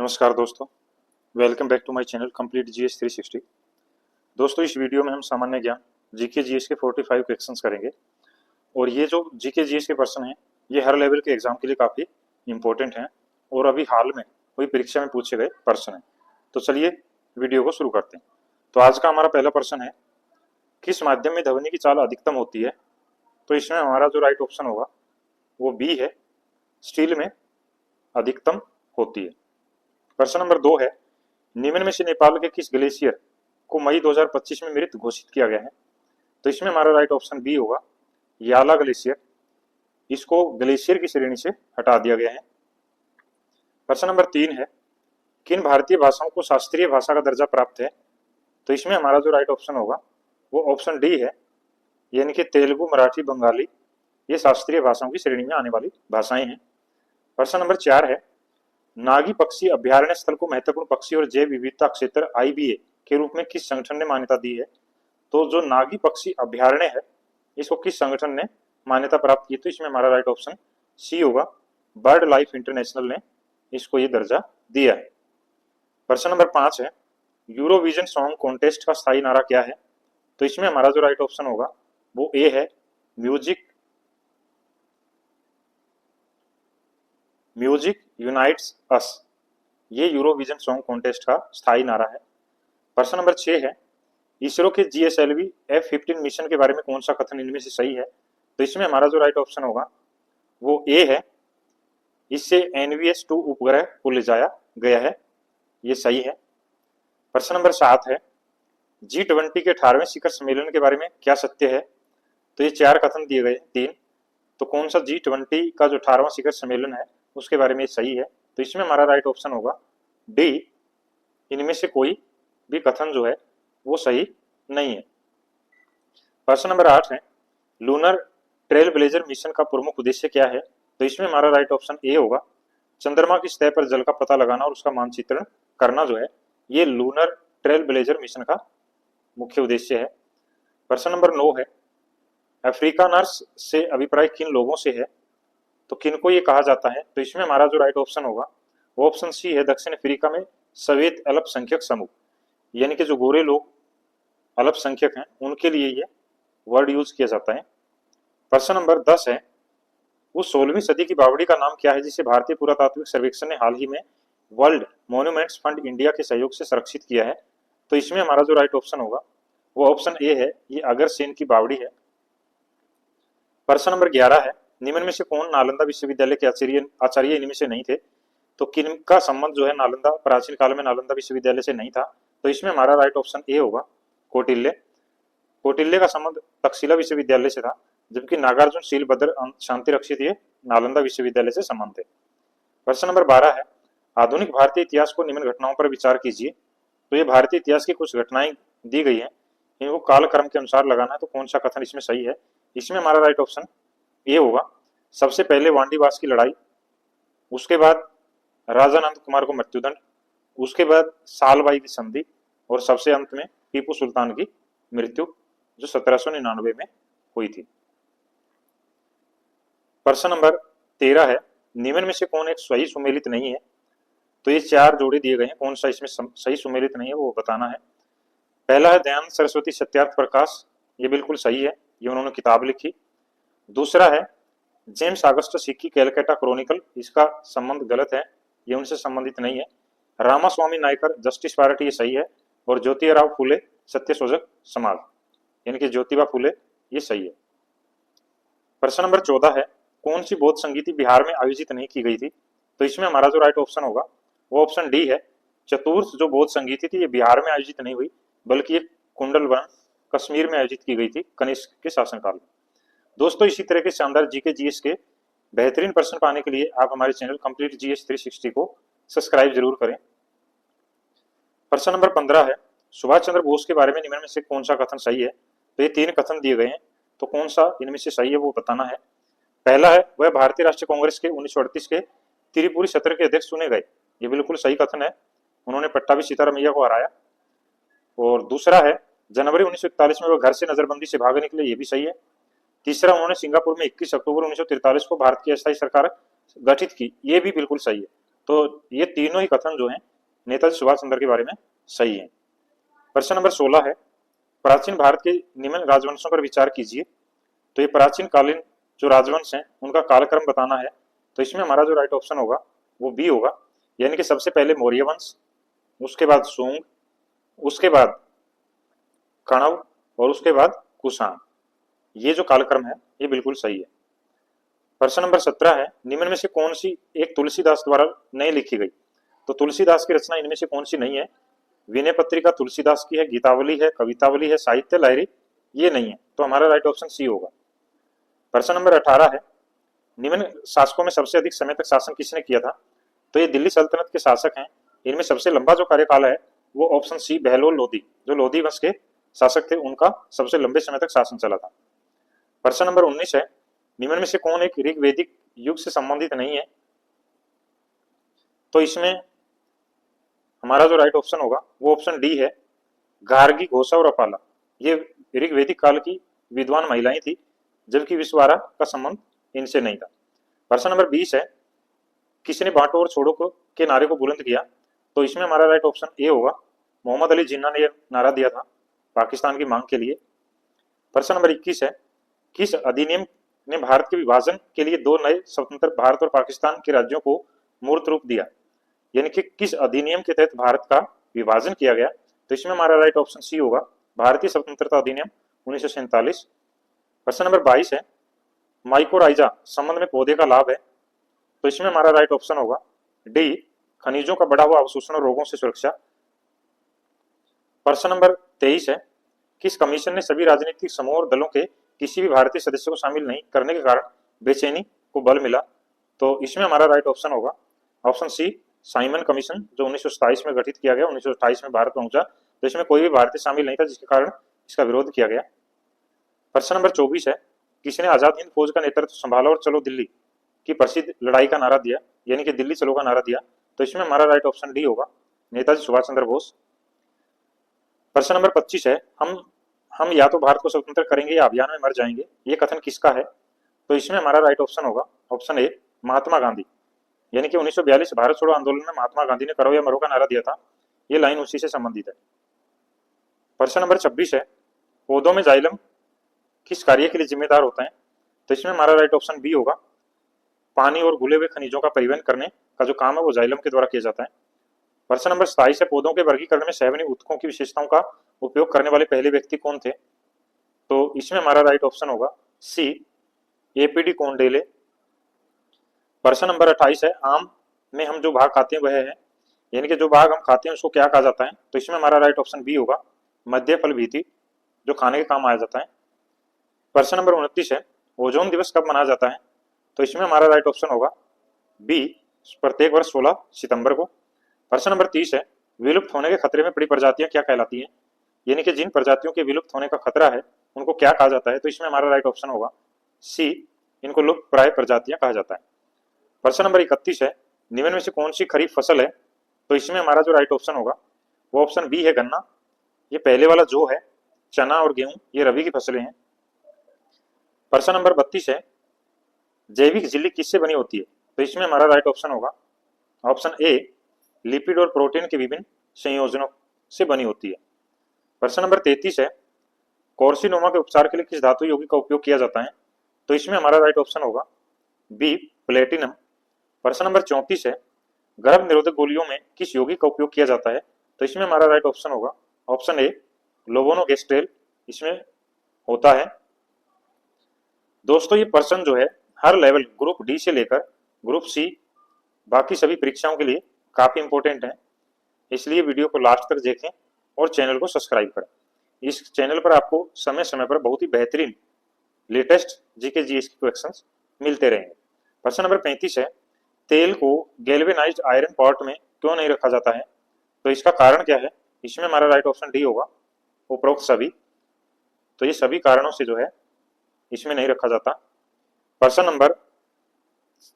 नमस्कार दोस्तों, welcome back to my channel complete GS 360। दोस्तों, इस वीडियो में हम सामान्य ज्ञान जीके जीएस के 45 क्वेश्चंस करेंगे। और ये जो जीके जीएस के प्रश्न हैं ये हर लेवल के एग्जाम के लिए काफ़ी इंपॉर्टेंट हैं और अभी हाल में कोई परीक्षा में पूछे गए प्रश्न हैं। तो चलिए वीडियो को शुरू करते हैं। तो आज का हमारा पहला प्रश्न है, किस माध्यम में ध्वनि की चाल अधिकतम होती है? तो इसमें हमारा जो राइट ऑप्शन होगा वो बी है, स्टील में अधिकतम होती है। प्रश्न नंबर 2 है, निम्न में से नेपाल के किस ग्लेशियर को मई 2025 में मृत घोषित किया गया है? तो इसमें हमारा राइट ऑप्शन बी होगा, याला ग्लेशियर। इसको ग्लेशियर की श्रेणी से हटा दिया गया है। प्रश्न नंबर 3 है, किन भारतीय भाषाओं को शास्त्रीय भाषा का दर्जा प्राप्त है? तो इसमें हमारा जो राइट ऑप्शन होगा वो ऑप्शन डी है, यानी कि तेलुगु, मराठी, बंगाली ये शास्त्रीय भाषाओं की श्रेणी में आने वाली भाषाएं हैं। प्रश्न नंबर 4 है, नागी पक्षी अभ्यारण्य स्थल को महत्वपूर्ण पक्षी और जैव विविधता क्षेत्र आईबीए के रूप में किस संगठन ने मान्यता दी है? तो जो नागी पक्षी अभ्यारण्य है इसको किस संगठन ने मान्यता प्राप्त की? तो इसमें हमारा राइट ऑप्शन सी होगा, बर्ड लाइफ इंटरनेशनल ने इसको ये दर्जा दिया है। प्रश्न नंबर 5 है, यूरोविजन सॉन्ग कॉन्टेस्ट का स्थायी नारा क्या है? तो इसमें हमारा जो राइट ऑप्शन होगा वो ए है, म्यूजिक यूनाइट्स अस। ये यूरोविजन सॉन्ग कॉन्टेस्ट का स्थायी नारा है। प्रश्न नंबर 6 है, इसरो के GSLV F-15 मिशन के बारे में कौन सा कथन इनमें से सही है? तो इसमें हमारा जो राइट ऑप्शन होगा वो ए है, इससे NVS-2 उपग्रह को ले जाया गया है। ये सही है। प्रश्न नंबर 7 है, G20 के 18वें शिखर सम्मेलन के बारे में क्या सत्य है? तो ये 4 कथन दिए गए, 3। तो कौन सा G20 का जो 18वां शिखर सम्मेलन है उसके बारे में सही है? तो इसमें हमारा राइट ऑप्शन होगा डी, इनमें से कोई भी कथन जो है वो सही नहीं है। प्रश्न नंबर 8 है, लूनर ट्रेल ब्लेजर मिशन का प्रमुख उद्देश्य क्या है? तो इसमें हमारा राइट ऑप्शन ए होगा, चंद्रमा की सतह पर जल का पता लगाना और उसका मानचित्रण करना जो है ये लूनर ट्रेल ब्लेजर मिशन का मुख्य उद्देश्य है। प्रश्न नंबर 9 है, अफ्रीकानर्स से अभिप्राय किन लोगों से है? तो किन को ये कहा जाता है? तो इसमें हमारा जो राइट ऑप्शन होगा वो ऑप्शन सी है, दक्षिण अफ्रीका में सवेत अल्पसंख्यक समूह, यानी कि जो गोरे लोग अल्पसंख्यक हैं उनके लिए ये वर्ड यूज किया जाता है। प्रश्न नंबर 10 है, उस 16वीं सदी की बावड़ी का नाम क्या है जिसे भारतीय पुरातात्विक सर्वेक्षण ने हाल ही में वर्ल्ड मॉन्यूमेंट्स फंड इंडिया के सहयोग से संरक्षित किया है? तो इसमें हमारा जो राइट ऑप्शन होगा वो ऑप्शन ए है, ये अगरसेन की बावड़ी है। प्रश्न नंबर 11 है, निम्न में से कौन नालंदा विश्वविद्यालय के आचार्य इनमें से नहीं थे? तो किन का संबंध जो है नालंदा प्राचीन काल में नालंदा विश्वविद्यालय से नहीं था? तो इसमें हमारा राइट ऑप्शन ए होगा, कौटिल्य का संबंध तक्षशिला विश्वविद्यालय से था, जबकि नागार्जुन, शीलभद्र, शांति रक्षित ये नालंदा विश्वविद्यालय से संबंध थे। प्रश्न नंबर 12 है, आधुनिक भारतीय इतिहास को निम्न घटनाओं पर विचार कीजिए। तो ये भारतीय इतिहास की कुछ घटनाएं दी गई हैं, इनको कालक्रम के अनुसार लगाना है। तो कौन सा कथन इसमें सही है? इसमें हमारा राइट ऑप्शन ये होगा, सबसे पहले वांडीवास की लड़ाई, उसके बाद राजा नंद कुमार को मृत्युदंड, उसके बाद सालबाई की संधि और सबसे अंत में टीपू सुल्तान की मृत्यु जो 1799 में हुई थी। प्रश्न नंबर 13 है, निम्न में से कौन एक सही सुमेलित नहीं है? तो ये 4 जोड़े दिए गए हैं, कौन सा इसमें सही सुमेलित नहीं है वो बताना है। पहला है दयानंद सरस्वती सत्यार्थ प्रकाश, ये बिल्कुल सही है, ये उन्होंने किताब लिखी। दूसरा है James Augustus Hickey Calcutta Chronicle, इसका संबंध गलत है, ये उनसे संबंधित नहीं है। रामास्वामी नायकर जस्टिस पार्टी, ये सही है। और ज्योतिराव फुले सत्यशोधक समाज, यानी कि ज्योतिबा फुले, ये सही है। प्रश्न नंबर 14 है, कौन सी बौद्ध संगीति बिहार में आयोजित नहीं की गई थी? तो इसमें हमारा जो राइट ऑप्शन होगा वो ऑप्शन डी है, चतुर्थ जो बौद्ध संगीति थी ये बिहार में आयोजित नहीं हुई, बल्कि ये कुंडलवन कश्मीर में आयोजित की गई थी कनिष्क के शासनकाल में। दोस्तों, इसी तरह के शानदार जीके जीएस के बेहतरीन प्रश्न पाने के लिए आप हमारे चैनल कंप्लीट जीएस 360 को सब्सक्राइब जरूर करें। प्रश्न नंबर 15 है, सुभाष चंद्र बोस के बारे में निम्न में से कौन सा कथन सही है? तो ये 3 कथन दिए गए हैं, तो कौन सा इनमें से सही है वो बताना है। पहला है, वह भारतीय राष्ट्रीय कांग्रेस के 1938 के त्रिपुरी सत्र के अध्यक्ष चुने गए, ये बिल्कुल सही कथन है, उन्होंने पट्टाभी सीतारामैया को हराया। और दूसरा है, जनवरी 1941 में वह घर से नजरबंदी से भाग निकले, ये भी सही है। तीसरा, उन्होंने सिंगापुर में 21 अक्टूबर 1943 को भारत की अस्थायी सरकार गठित की, ये भी बिल्कुल सही है। तो ये तीनों ही कथन जो है नेताजी सुभाष चंद्र के बारे में सही है। प्रश्न नंबर 16 है, प्राचीन भारत के निम्न राजवंशों पर विचार कीजिए। तो ये प्राचीन कालीन जो राजवंश हैं उनका कालक्रम बताना है। तो इसमें हमारा जो राइट ऑप्शन होगा वो बी होगा, यानी कि सबसे पहले मौर्य वंश, उसके बाद सुंग, उसके बाद कणव और उसके बाद कुषाण। ये जो कालक्रम है ये बिल्कुल सही है। प्रश्न नंबर 17 है, निम्न में से कौन सी एक तुलसीदास द्वारा नहीं लिखी गई। तो तुलसीदास की रचना इनमें से कौन सी नहीं है। विनय पत्रिका तुलसीदास की है, गीतावली है, कवितावली है, साहित्य लहरी ये नहीं है। तो हमारा राइट ऑप्शन सी होगा। प्रश्न नंबर 18 है, निम्न शासकों में सबसे अधिक समय तक शासन किसने किया था। तो ये दिल्ली सल्तनत के शासक हैं। इनमें सबसे लंबा जो कार्यकाल है वो ऑप्शन सी बहलोल लोधी, जो लोधी वंश के शासक थे, उनका सबसे लंबे समय तक शासन चला था। प्रश्न नंबर 19 है, निम्न में से कौन एक ऋग्वेदिक युग से संबंधित नहीं है। तो इसमें हमारा जो राइट ऑप्शन होगा वो ऑप्शन डी है, गार्गी, घोषा और अपाला। ये ऋग्वेदिक काल की विद्वान महिलाएं थी, जबकि विश्वारा का संबंध इनसे नहीं था। प्रश्न नंबर 20 है, किसने बांटो और छोड़ो को के नारे को बुलंद किया। तो इसमें हमारा राइट ऑप्शन ए होगा, मोहम्मद अली जिन्ना ने यह नारा दिया था पाकिस्तान की मांग के लिए। प्रश्न नंबर 21 है, किस अधिनियम ने भारत के विभाजन के लिए दो नए स्वतंत्र भारत और पाकिस्तान के राज्यों को मूर्त रूप दिया, यानी कि किस अधिनियम के तहत भारत का विभाजन किया गया। तो इसमें हमारा राइट ऑप्शन सी होगा, भारतीय स्वतंत्रता अधिनियम 1947। प्रश्न नंबर 22 है, माइकोराइजा संबंध में पौधे का लाभ है। तो इसमें हमारा राइट ऑप्शन होगा डी, खनिजों का बढ़ा हुआ अवशोषण और रोगों से सुरक्षा। प्रश्न नंबर 23 है, किस कमीशन ने सभी राजनीतिक समूह और दलों के किसी भी भारतीय सदस्य को शामिल नहीं करने के कारण बेचैनी को बल मिला। तो इसमें हमारा राइट ऑप्शन होगा ऑप्शन सी, साइमन कमीशन, जो 1927 में गठित किया गया, 1928 में भारत पहुंचा। तो इसमें कोई भी भारतीय शामिल नहीं था, जिसके कारण इसका विरोध किया गया। प्रश्न नंबर 24 है, किसने आजाद हिंद फौज का नेतृत्व संभाला और चलो दिल्ली की प्रसिद्ध लड़ाई का नारा दिया, यानी कि दिल्ली चलो का नारा दिया। तो इसमें हमारा राइट ऑप्शन डी होगा, नेताजी सुभाष चंद्र बोस। प्रश्न नंबर 25 है, हम या तो भारत को स्वतंत्र करेंगे या अभियान में मर जाएंगे, ये कथन किसका है। तो इसमें हमारा राइट ऑप्शन होगा ऑप्शन ए, महात्मा गांधी, यानी कि 1942 भारत छोड़ो आंदोलन में महात्मा गांधी ने करो या मरो का नारा दिया था। ये लाइन उसी से संबंधित है। प्रश्न नंबर 26 है, पौधों में जाइलम किस कार्य के लिए जिम्मेदार होता है। तो इसमें हमारा राइट ऑप्शन बी होगा, पानी और घुले हुए खनिजों का परिवहन करने का जो काम है वो जाइलम के द्वारा किया जाता है। प्रश्न नंबर 27 है, पौधों के वर्गीकरण में सैवनी ऊतकों की विशेषताओं का उपयोग करने वाले पहले व्यक्ति कौन थे। तो इसमें हमारा राइट ऑप्शन होगा सी, एपीडी कोंडेले। प्रश्न नंबर 28 है, आम में हम जो भाग खाते हैं वह है, यानी कि जो भाग हम खाते हैं उसको क्या कहा जाता है। तो इसमें हमारा राइट ऑप्शन बी होगा, मध्य फल भीति, जो खाने के काम आया जाता है। प्रश्न नंबर 29 है, ओजोन दिवस कब मनाया जाता है। तो इसमें हमारा राइट ऑप्शन होगा बी, प्रत्येक वर्ष 16 सितंबर को। प्रश्न नंबर 30 है, विलुप्त होने के खतरे में पड़ी प्रजातियां क्या कहलाती हैं, यानी कि जिन प्रजातियों के विलुप्त होने का खतरा है उनको क्या कहा जाता है। तो इसमें हमारा राइट ऑप्शन होगा सी, इनको लुप्त प्राय प्रजातियां कहा जाता है। प्रश्न नंबर 31 है, निम्न में से कौन सी खरीफ फसल है। तो इसमें हमारा जो राइट ऑप्शन होगा वो ऑप्शन बी है, गन्ना। ये पहले वाला जो है चना और गेहूं ये रबी की फसलें हैं। प्रश्न नंबर 32 है, जैविक झिल्ली किससे बनी होती है। तो इसमें हमारा राइट ऑप्शन होगा ऑप्शन ए, लिपिड और प्रोटीन के विभिन्न संयोजनों से बनी होती है। प्रश्न नंबर 33 है, कॉर्सिनोमा के उपचार के लिए किस धातु यौगिक का उपयोग किया जाता है। तो इसमें हमारा राइट ऑप्शन होगा बी, प्लेटिनम। प्रश्न नंबर 34 है, गर्भ निरोधक गोलियों में किस यौगिक का उपयोग किया जाता है। तो इसमें हमारा राइट ऑप्शन होगा ऑप्शन ए, लोवोनोगेस्ट्रेल इसमें होता है। दोस्तों ये प्रश्न जो है हर लेवल ग्रुप डी से लेकर ग्रुप सी बाकी सभी परीक्षाओं के लिए काफी इंपॉर्टेंट है, इसलिए वीडियो को लास्ट तक देखें और चैनल को सब्सक्राइब करें। इस चैनल पर आपको समय समय पर बहुत ही बेहतरीन लेटेस्ट जीके जीएस के क्वेश्चंस मिलते रहेंगे। प्रश्न नंबर 35 है, तेल को गैल्वेनाइज्ड आयरन पॉट में क्यों नहीं रखा जाता है। तो इसका कारण क्या है। इसमें हमारा राइट ऑप्शन डी होगा, उपरोक्त सभी। तो ये सभी कारणों से जो है इसमें नहीं रखा जाता। प्रश्न नंबर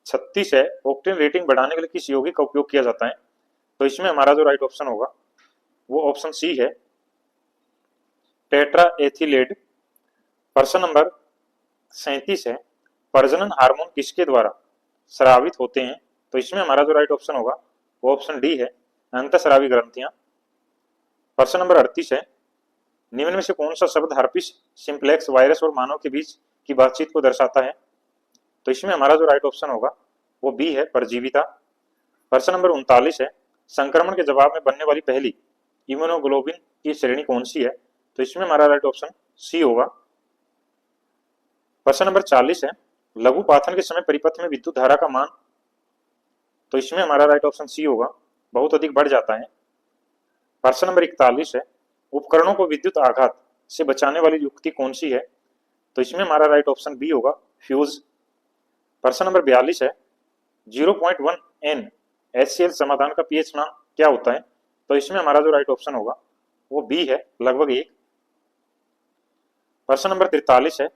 36 है, ऑक्टेन रेटिंग बढ़ाने के लिए किस यौगिक का उपयोग किया जाता है। तो इसमें हमारा जो राइट ऑप्शन होगा वो ऑप्शन सी है, टेट्रा एथिलेट। प्रश्न नंबर 37 है, प्रजनन हार्मोन किसके द्वारा स्रावित होते हैं। तो इसमें हमारा जो राइट ऑप्शन होगा वो ऑप्शन डी है, अंतःस्रावी ग्रंथियां। प्रश्न नंबर 38 है, निम्न में से कौन सा शब्द हर्पिस सिंप्लेक्स वायरस और मानव के बीच की बातचीत को दर्शाता है? तो इसमें हमारा जो राइट ऑप्शन होगा वो बी है, परजीविता। प्रश्न नंबर 39 है, संक्रमण के जवाब में बनने वाली पहली इम्यूनोग्लोबिन की श्रेणी कौन सी है? तो इसमें हमारा राइट ऑप्शन सी होगा। प्रश्न नंबर 40 है, लघु पाथन के समय परिपथ में विद्युत धारा का मान? तो इसमें हमारा राइट ऑप्शन सी होगा, बहुत अधिक बढ़ जाता है। प्रश्न नंबर 41 है, उपकरणों को विद्युत आघात से बचाने वाली युक्ति कौन सी है? तो इसमें हमारा राइट ऑप्शन बी होगा, फ्यूज। प्रश्न नंबर 42 है, 0.1 N HCl समाधान का पीएच मान क्या होता है? तो इसमें हमारा जो राइट ऑप्शन होगा वो बी है, लगभग 1। प्रश्न नंबर 43 है,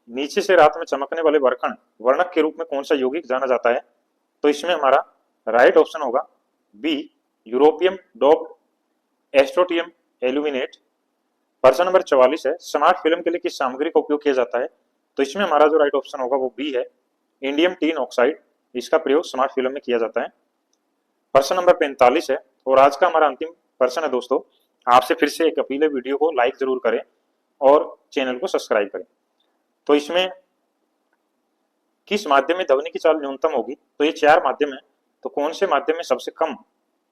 नीचे से रात में चमकने वाले वर्णक वर्णक के रूप में कौन सा यौगिक जाना जाता है? तो इसमें हमारा राइट ऑप्शन होगा बी, यूरोपियम डोप्ड एस्ट्रोटियम एल्यूमिनेट। प्रश्न नंबर 44 है, स्मार्ट फिल्म के लिए किस सामग्री का उपयोग किया जाता है? तो इसमें हमारा जो राइट ऑप्शन होगा वो बी है, इंडियम टीन ऑक्साइड। इसका प्रयोग स्मार्ट फिल्म में किया जाता है। प्रश्न नंबर 45 है और आज का हमारा अंतिम प्रश्न है दोस्तों, आपसे फिर से एक अपील है, वीडियो को लाइक जरूर करें और चैनल को सब्सक्राइब करें। तो इसमें किस माध्यम में ध्वनि की चाल न्यूनतम होगी? तो ये 4 माध्यम है, तो कौन से माध्यम में सबसे कम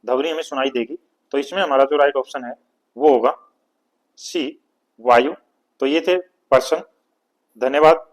ध्वनि हमें सुनाई देगी? तो इसमें हमारा जो राइट ऑप्शन है वो होगा सी, वायु। तो ये थे प्रश्न। धन्यवाद।